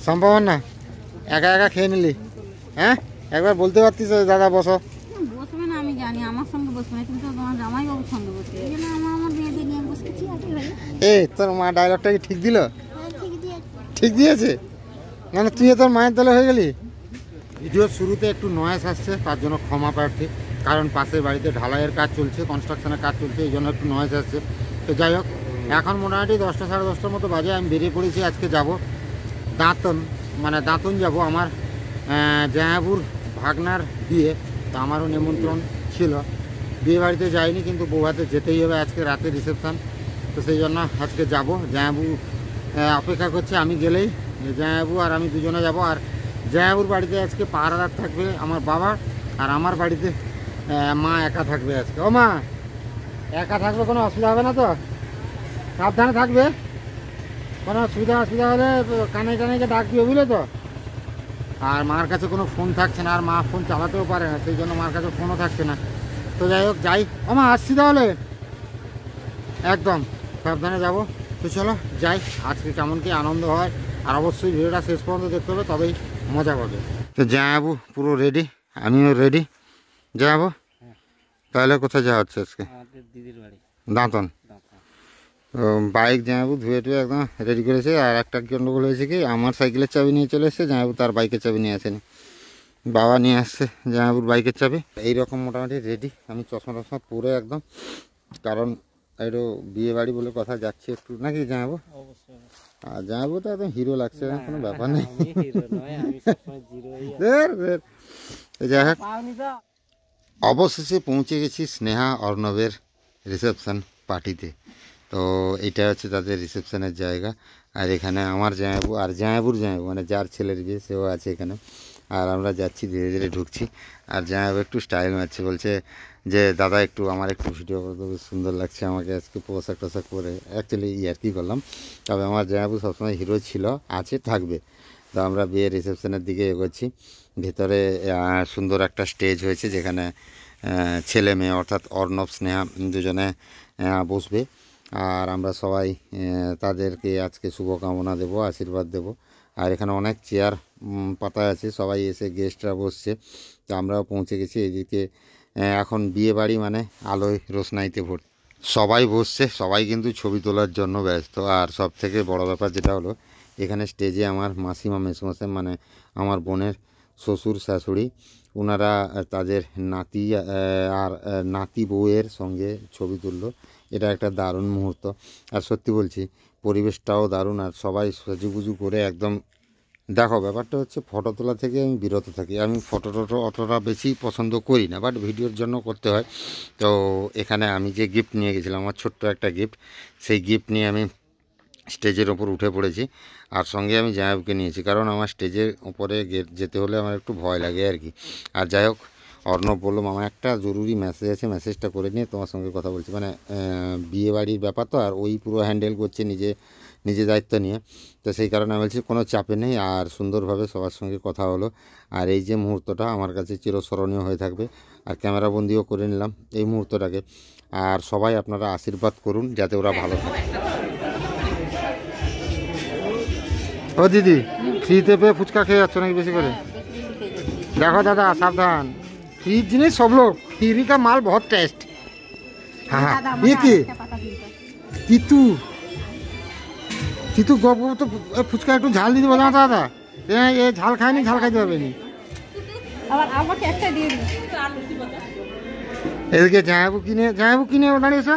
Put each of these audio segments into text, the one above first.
সম্ভব না, একা একা খেয়ে নিলি। হ্যাঁ, একবার বলতে পারতিস দাদা বসো। বসবে না আমি জানি, আমার সঙ্গে বসবে না, কিন্তু তোমার জামাইবাবুর সঙ্গে বসবে। এই জন্য আমার মেয়েদের নিয়ে বসেছি। তোর মা ডায়লগটা কি ঠিক দিল? ঠিক দিয়েছে, মানে তুই তোর মায়ের দলে হয়ে গেলি। ভিডিওর শুরুতে একটু নয়েজ আসছে, তার জন্য ক্ষমা প্রার্থী, কারণ পাশের বাড়িতে ঢালাইয়ের কাজ চলছে, কনস্ট্রাকশনের কাজ চলছে, এই জন্য একটু নয়েজ আসছে। তো যাই হোক, এখন মোটামুটি 10টা সাড়ে 10টার মতো বাজে। আমি বেরিয়ে পড়েছি, আজকে যাব দাঁতন যাব আমার জামাইবাবুর ভাগনার বিয়ে। তো আমারও নিমন্ত্রণ ছিল, বিয়ে বাড়িতে যাইনি, কিন্তু বৌভাতে যেতেই হবে, আজকে রাতে রিসেপশান। তো সেই জন্য আজকে যাব। জামাইবাবু অপেক্ষা করছে, আমি গেলেই জামাইবাবু আর আমি দুজনে যাব। আর জামাইবাবুর বাড়িতে আজকে পাহারাদার থাকবে আমার বাবা, আর আমার বাড়িতে মা একা থাকবে আজকে। ও মা, একা থাকবে, কোনো অসুবিধা হবে না তো? সাবধানে থাকবে, কোনো অসুবিধা হলে কানে ডাক দিও, বুঝলে তো? আর মার কাছে কোনো ফোন থাকছে না, আর মা ফোন চালাতেও পারে না, সেই জন্য মার কাছে ফোনও থাকছে না। তো যাই হোক, যাই। ও মা, আসছি তাহলে, একদম সাবধানে যাব। তো চলো যাই, আজকে কেমন কি আনন্দ হয়। আর অবশ্যই ভিডিওটা শেষ পর্যন্ত দেখতে হবে, তবেই মজা পাবে। তো জামাইবাবু পুরো রেডি, আমিও রেডি। জামাইবাবু তাহলে কোথায় যাওয়া হচ্ছে আজকে? দিদির বাড়ি দাঁতন। তো বাইক জামাইবাবু ধুয়ে টুয়ে একদম রেডি করেছে। আর একটা গন্ডগোল হয়েছে কি, আমার সাইকেলের চাবি নিয়ে চলে এসছে, জামাইবাবু তার বাইকের চাবি নিয়ে আসেনি, বাবা নিয়ে আসছে জামাইবাবুর বাইকের চাবি। এইরকম মোটামুটি রেডি আমি, চশমা টশমা পরে একদম, কারণ একটু বিয়ে বাড়ি বলে কথা যাচ্ছে একটু, নাকি জামাইবাবু? আর জামাইবাবু তো একদম হিরো লাগছে, কোনো ব্যাপার নেই। যাই হোক, অবশেষে পৌঁছে গেছি স্নেহা অর্ণবের রিসেপশন পার্টিতে। তো এটা হচ্ছে তাদের রিসেপশনের জায়গা। আর এখানে আমার জামাইবাবু আর জামাইবাবুর জামাইবাবু, মানে যার ছেলের বিয়ে, সেও আছে এখানে। আর আমরা যাচ্ছি, ধীরে ধীরে ঢুকছি। আর জামাইবাবু একটু স্টাইল মারছে, বলছে যে দাদা একটু আমার একটু ভিডিও করতে, বেশ সুন্দর লাগছে আমাকে আজকে পোশাক টোশাক করে। অ্যাকচুয়ালি আর কি করলাম, তবে আমার জামাইবাবু সবসময় হিরো ছিল, আছে, থাকবে। তো আমরা বিয়ের রিসেপশনের দিকে এগোচ্ছি। ভেতরে সুন্দর একটা স্টেজ হয়েছে, যেখানে ছেলে মেয়ে অর্থাৎ অর্ণব স্নেহা দুজনে বসবে। আর আমরা সবাই তাদেরকে আজকে শুভকামনা দেব, আশীর্বাদ দেব। আর এখানে অনেক চেয়ার পাতা আছে, সবাই এসে গেস্টরা বসছে। তো আমরাও পৌঁছে গেছি এদিকে। এখন বিয়ে বাড়ি মানে আলোয় রোশনাইতে ভর্তি, সবাই বসছে, সবাই কিন্তু ছবি তোলার জন্য ব্যস্ত। আর সব থেকে বড় ব্যাপার যেটা হলো, এখানে স্টেজে আমার মাসিমা মেসোমশাই, মানে আমার বোনের শ্বশুর শাশুড়ি, ওনারা তাদের নাতি আর নাতি বউয়ের সঙ্গে ছবি তুললো। এটা একটা দারুণ মুহূর্ত। আর সত্যি বলছি, পরিবেশটাও দারুণ। আর সবাই সাজুগুজু করে একদম, দেখো ব্যাপারটা হচ্ছে, ফটো তোলা থেকে আমি বিরত থাকি, আমি ফটো টটো অতটা বেশি পছন্দ করি না, বাট ভিডিওর জন্য করতে হয়। তো এখানে আমি যে গিফট নিয়ে গেছিলাম, আমার ছোট্ট একটা গিফট, সেই গিফট নিয়ে আমি স্টেজের ওপর উঠে পড়েছি। আর সঙ্গে আমি জামাইবাবুকে নিয়েছি, কারণ আমার স্টেজের ওপরে যেতে হলে আমার একটু ভয় লাগে আর কি। আর যাই হোক, অর্ণব বললো মামা একটা জরুরি মেসেজ আছে, মেসেজটা করে নিয়ে তোমার সঙ্গে কথা বলছি। মানে বিয়ে বাড়ির ব্যাপার তো, আর ওই পুরো হ্যান্ডেল করছে নিজে দায়িত্ব নিয়ে। তো সেই কারণে আমি বলছি কোনো চাপে নেই, আর সুন্দরভাবে সবার সঙ্গে কথা হলো। আর এই যে মুহূর্তটা আমার কাছে চিরস্মরণীয় হয়ে থাকবে। আর ক্যামেরাবন্দিও করে নিলাম এই মুহূর্তটাকে। আর সবাই আপনারা আশীর্বাদ করুন যাতে ওরা ভালো থাকে। ও দিদি, ফ্রিতে পেয়ে ফুচকা খেয়ে যাচ্ছ নাকি বেশি করে? देखो दादा सावधान, फ्री जिनिस सब लोग, फ्री का माल बहुत टेस्ट। हाँ ये की तीतू तीतू गप गप तो ফুচকা একটু ঝাল দিতে বলা দাদা, ये ঝাল খায়নি, ঝাল খাইতে হবে নি। আবার আমাকে একটা দিয়ে দিন। এদিকে জামাইবাবু কিনে দাঁড়িয়েছে।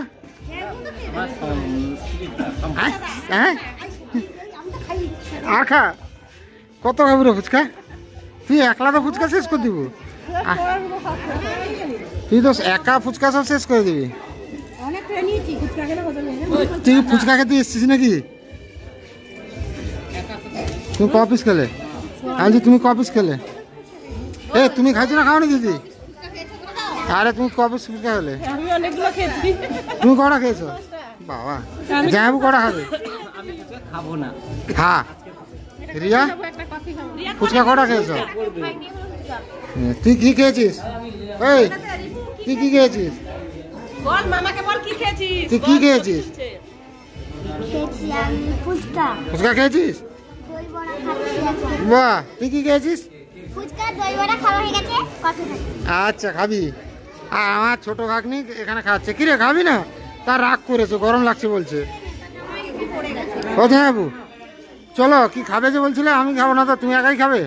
হ্যাঁ আখা কত খাবি রে ফুচকা? তুই একলা তো ফুচকা শেষ করে দিব, তুই তো একা ফুচকা সব শেষ করে দিবি। তুই ফুচকা খেতে এসছিস নাকি? তুমি ক পিস খেলে? আজ তুমি ক পিস খেলে? এ তুমি খাইছো না খাও নি দিদি? আরে তুমি ক পিস ফুচকা খেলে? তুমি কটা খেয়েছো? বাবা, জামাইবাবু কটা খাবে? হ্যাঁ রিয়া ফুচকা কটা খেয়েছো? তুই কি খেয়েছিস? এই তুই কি খেয়েছিস? বল মামাকে, বল কি খেয়েছিস? তুই কি খেয়েছিস? ফুচকা খেয়েছিস? বাহ, তুই কি খেয়েছিস? ফুচকা দই বড়া খাওয়া হয়ে গেছে, কফি খাচ্ছি। আচ্ছা খাবি। আর আমার ছোট ভাগ্নি এখানে খাচ্ছে। কি রে খাবি না? তার রাগ করেছে, গরম লাগছে বলছে। ও বাবু চলো, কি খাবে যে বলছিলে? আমি খাবো না তো, তুমি একাই খাবে?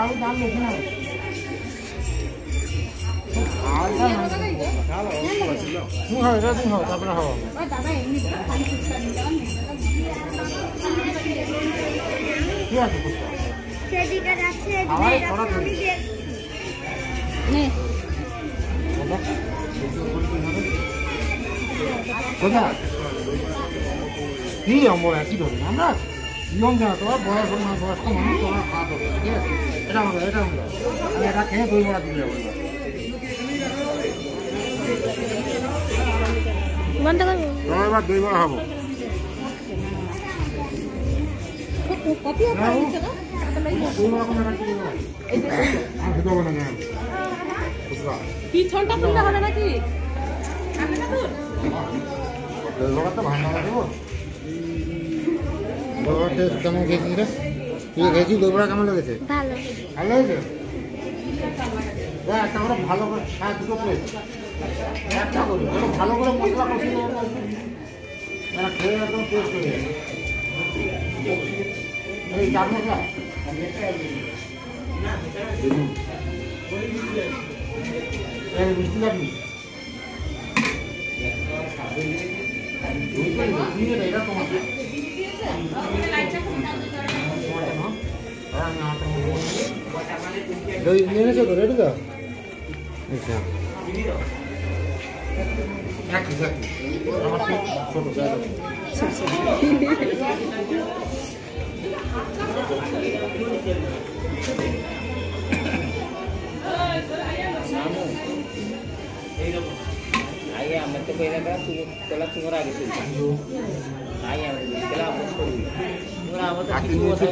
আলু দাম বেশি না। তুমি খাবে, তুমি খাবো, তারপরে খাবো। ঠিক আছে, সেদিকে যাচ্ছে, আমার এদিকে ছড়া যাচ্ছে, ধরি। আমি দেখ- কোথায়? কি অম্বর একই ধরুন আমরা ইয়ং জানা, তোমার বয়স বয়স্ক মানুষ, তোমার খাওয়া দরকার। ঠিক আছে, এটা আমরা আমি এটা খেয়ে দই বড়া দিলে যাবো। এবার দই বড়া খাবো। কি ছলটা তুললে হবে নাকি? কেমন খেয়েছিস রে? তুই খেয়েছিস দই বড়া, কেমন লেগেছে? ভালো। ভালো লেগেছে? একটা করে ভালো করে দুটো প্লেট একটা করে ভালো করে মশলা কষিয়ে খেয়ে একদম টেস্ট হয়ে যাবে। এই চাট মশলা মিষ্টি লাগবে। এটা তোমার দই নিয়ে এনেছো তো? রেডি তো? আচ্ছা आगे हम तो पहले का तू चला तुम्हारा आगे चल आगे हम चला आप छोड़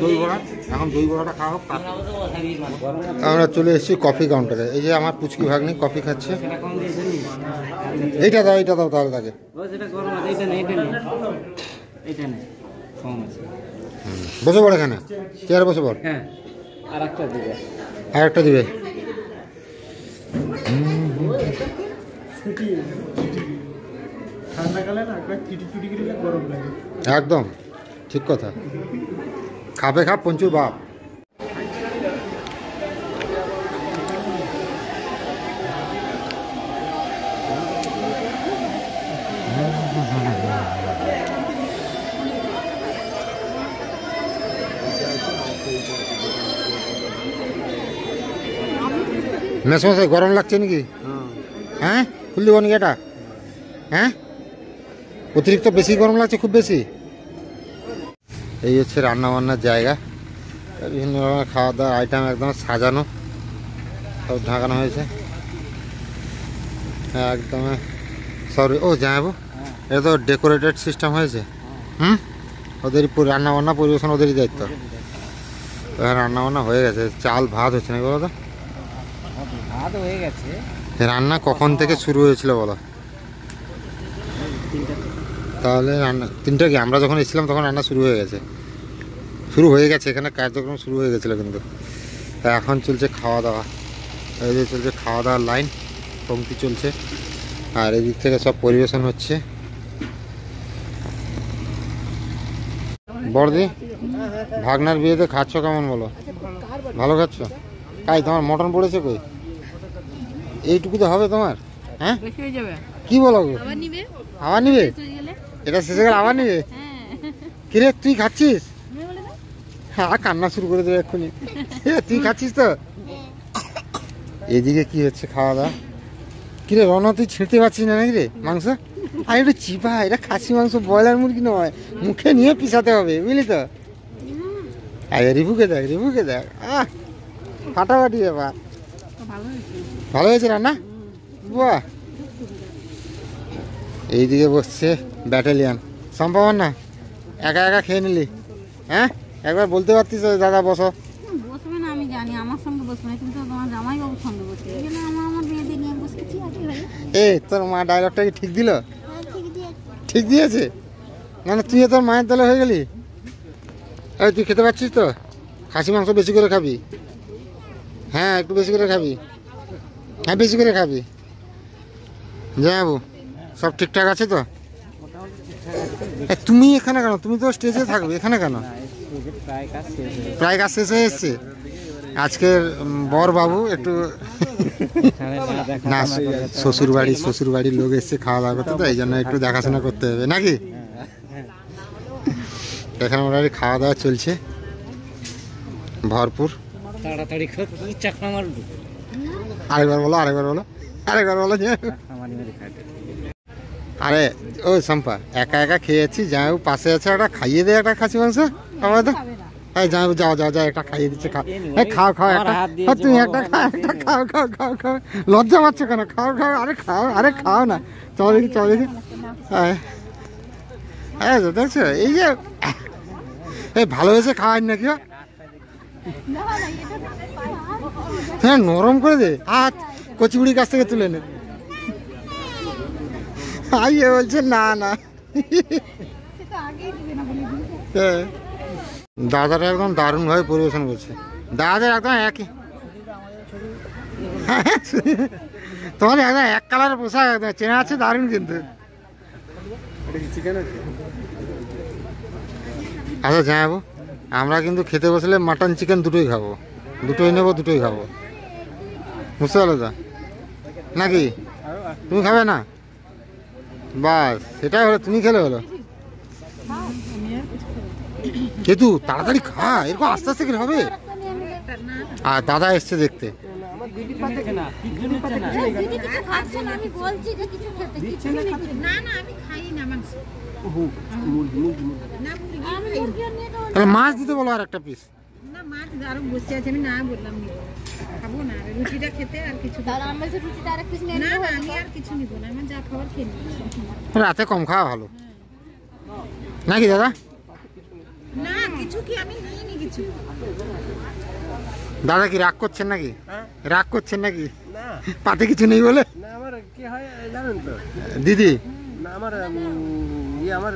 দই বড়া, এখন দই বড়াটা খাওয়া হোক। আমরা চলে এসেছি কফি কাউন্টারে। এই যে আমার পুচকি ভাগ্নি কফি খাচ্ছে। এইটা দাও, এইটা দাও তাহলে তাকে। বসে পড় এখানে, চেয়ারে বসে পড়। হ্যাঁ আর একটা দিবে আর একটা দিবে। ঠান্ডাকালে না একবার চিটি চুটি করে গরম লাগে। একদম ঠিক কথা। খাবে খা পঞ্চুর বাপ। মেসমশাই গরম লাগছে নাকি? হ্যাঁ খুললি বনি এটা? হ্যাঁ অতিরিক্ত বেশি গরম লাগছে, খুব বেশি? এই হচ্ছে রান্নাবান্নার জায়গা। বিভিন্ন রকমের খাওয়া দাওয়ার আইটেম একদম সাজানো, সব ঢাকানো হয়েছে একদম। সরি ও যাবো, এটা তো ডেকোরেটেড সিস্টেম হয়েছে। ওদেরই রান্নাবান্না পরিবেশন ওদেরই দায়িত্ব। রান্নাবান্না হয়ে গেছে, চাল ভাত হচ্ছে না বলো তো? ভাত হয়ে গেছে। রান্না কখন থেকে শুরু হয়েছিল বলো? তাহলে রান্না 3টা কি? আমরা যখন এসেছিলাম তখন রান্না শুরু হয়ে গেছে। এখানে কার্যক্রম শুরু হয়ে গেছিলো কিন্তু। এখন চলছে খাওয়া দাওয়া। এই যে চলছে খাওয়া দাওয়ার লাইন, পংক্তি চলছে। আর এদিক থেকে সব পরিবেশন হচ্ছে। বড়দি ভাগনার বিয়েতে খাচ্ছ কেমন বলো? ভালো খাচ্ছ? তাই তোমার মটন পড়েছে কই? এইটুকু তো হবে তোমার? হ্যাঁ কি বলো? আবার নিবে? এটা শেষে গেলে আবার নিবে? কিরে তুই খাচ্ছিস? হ্যাঁ কান্না শুরু করে দেবে এক্ষুনি। তুই খাচ্ছিস তো? এদিকে কি হচ্ছে খাওয়া দাওয়া? কিরে রণ তুই ছিঁড়তে পারছিস না নাকি রে মাংস? আর একটু চিপা, এটা খাসি মাংস, ব্রয়লার মুরগি নয়, মুখে নিয়ে পিসাতে হবে বুঝলি তো? রিভুকে দেখ, রিভুকে দেখ, ফাটাফাটি ব্যাপার। ভালো হয়েছে রান্না? বাহ। এইদিকে বসছে ব্যাটালিয়ান। সম্ভব না একা একা খেয়ে নিলি? হ্যাঁ একবার বলতে পারতিস দাদা বসো। বসবে এ তোর মা ডায়লগটা কি ঠিক দিল? হ্যাঁ, ঠিক দিয়েছে। ঠিক দিয়েছে? না না, তুইও তোর মায়ের দলে হয়ে গেলি। এই তুই খেতে পাচ্ছিস তো? খাসি মাংস বেশি করে খাবি। হ্যাঁ, একটু বেশি করে খাবি। হ্যাঁ, বেশি করে খাবি। যাবো, সব ঠিকঠাক আছে তো? এ, তুমি এখানে কেন? তুমি তো স্টেজে থাকবে, এখানে কেন? প্রায় কাজ শেষ হয়ে এসছে। আজকের বর বাবু একটু না, শ্বশুর বাড়ির লোক এসছে খাওয়া দাওয়া করতে, তো এই জন্য একটু দেখাশোনা করতে হবে নাকি? এখানে মোটামুটি খাওয়া দাওয়া চলছে ভরপুর। তাড়াতাড়ি চাকমা মারবো। আরেকবার বলো, আরেকবার বলো, আরেকবার বলো যে। আরে ও সম্পা, একা একা খেয়ে যাচ্ছি, যাও পাশে আছে, একটা খাইয়ে দে একটা খাসি মাংস আমাদের। হ্যাঁ যাও যাও যাও যাও, একটা খাইয়ে দিচ্ছে, খাও। হ্যাঁ খাও খাও একটা, তুমি একটা খাও, একটা খাও খাও খাও খাও। লজ্জা পাচ্ছ কেন? খাও খাও, আরে খাও, আরে খাও না। চল দেখি, চল দেখি। হ্যাঁ হ্যাঁ, দেখছো এই যে এই ভালো হয়েছে খাওয়াই নাকি? হ্যাঁ, নরম করে দে, হাত কচিগুড়ির কাছ থেকে তুলে নে। আইয়ে বলছে না না। হ্যাঁ, দাদারা একদম দারুণভাবে পরিবেশন করছে। দাদাদের একদম একই, তোমার একদম এক কালারের পোশাক, একদম চেনা আছে, দারুণ কিন্তু। আচ্ছা যাবো, আমরা কিন্তু খেতে বসলে মাটন চিকেন দুটোই খাবো, দুটোই নেবো, দুটোই খাবো, বুঝতে পারলো তো নাকি? তুমি খাবে না? বাস, সেটাই হলো, তুমি খেলে হলো। কেতু তাড়াতাড়ি খা, এরকম আস্তে আস্তে কি হবে? আর দাদা এসছে দেখতে। দিদি কিছু খাচ্ছে না, আমি বলছি যে কিছু খেতে, কিছু না না, আমি খাই না মাংস। না আমি মুরগি নিয়ে যাবো তাহলে মাছ দিতে বলো আর একটা পিস। না, মাছ আরো বসে আছে, আমি না বললাম নিব, খাবো না রুটিটা খেতে, আর কিছু তাহলে আমি বলছি রুটিটা আরেক পিস নিয়ে না না, আমি আর কিছু নিব না, আমি যা খাবার খেয়ে নিব। রাতে কম খাওয়া ভালো নাকি দাদা? না কিছু কি আমি নিইনি কিছু। দাদা কি রাগ করছেন নাকি? রাগ করছেন নাকি পাতে কিছু নেই বলে? না আমার কি হয় জানেন তো দিদি? না আমার আমার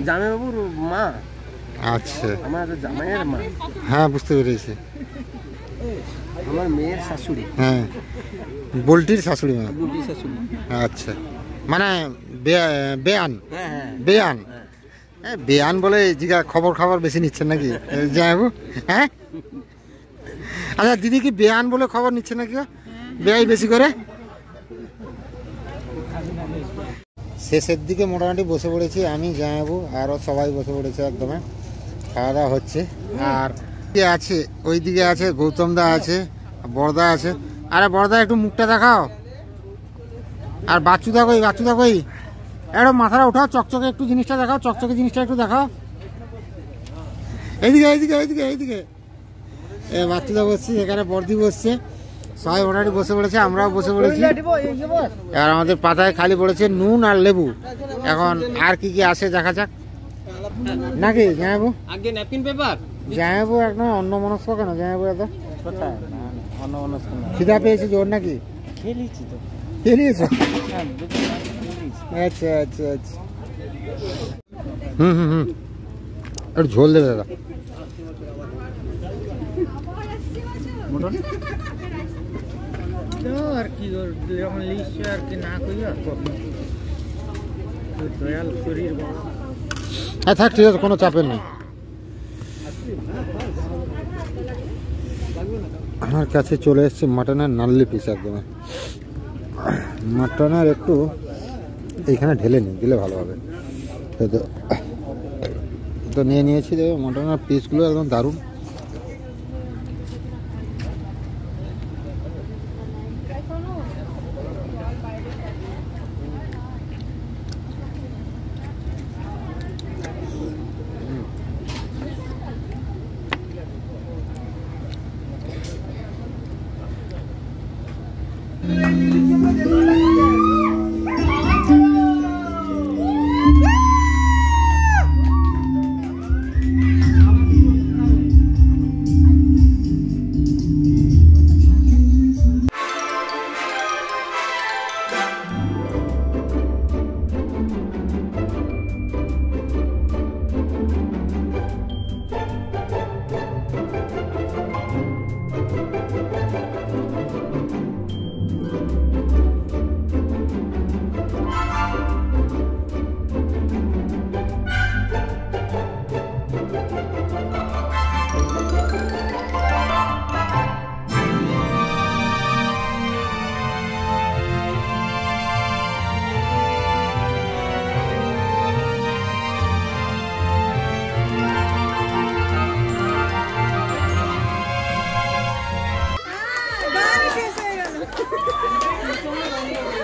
জামাইবাবুর মা। আচ্ছা, আমার জামাইয়ের মা। হ্যাঁ বুঝতে পেরেছি। আমার মেয়ের শাশুড়ি। হ্যাঁ, বল্টির শাশুড়ি মা। বুলটির শাশুড়ি। আচ্ছা, মানে বেয়ান? হ্যাঁ হ্যাঁ বেয়ান। বেয়ান বলে জিগা খবর খাবার বেশি নিচ্ছেন নাকি যাবো? হ্যাঁ, আচ্ছা দিদি কি বেয়ান বলে খবর নিচ্ছে নাকি? বেয়াই বেশি করে। শেষের দিকে মোটামুটি বসে পড়েছি আমি, জামাইবাবু আরও সবাই বসে পড়েছে একদম, খাওয়া দাওয়া হচ্ছে। আর আছে ওই দিকে আছে গৌতম দা আছে, বড়দা আছে। আরে বড়দা একটু মুখটা দেখাও। আর বাচ্চুদা কই? বাচ্চুদা কই? একটু মাথাটা উঠাও, চকচকে একটু জিনিসটা দেখাও, চকচকে জিনিসটা একটু দেখাও। এইদিকে এইদিকে এইদিকে এইদিকে। বাচ্চুদা বসছে, এখানে বর্দি বসছে, সবাই মোটামুটি বসে পড়েছে, আমরাও বসে পড়েছি। আর আমাদের পাতায় খালি পড়েছে নুন আর লেবু। এখন আর কি কি আসে দেখা যাক নাকি জামাইবাবু? আগে ন্যাপকিন পেপার জামাইবাবু একদম অন্যমনস্ক কেন জামাইবাবু? এত কোথায়? অন্যমনস্ক না, খিদা পেয়েছে জোর নাকি? খেলেছি তো। খেলিয়েছো? হ্যাঁ আচ্ছা আচ্ছা আচ্ছা। হুম, একটু ঝোল দেবে দাদা। আর কি যখন লিখছে আর কি না কইয়া দয়াল শরীর বড়। হ্যাঁ থাক, ঠিক আছে, কোনো চাপের নেই। আমার কাছে চলে এসছে মাটনের নাল্লি পিস একদম। মাটনের একটু এইখানে ঢেলে নিই, দিলে ভালো হবে। তো নিয়ে নিয়েছি, মাটনের পিসগুলো একদম দারুণ।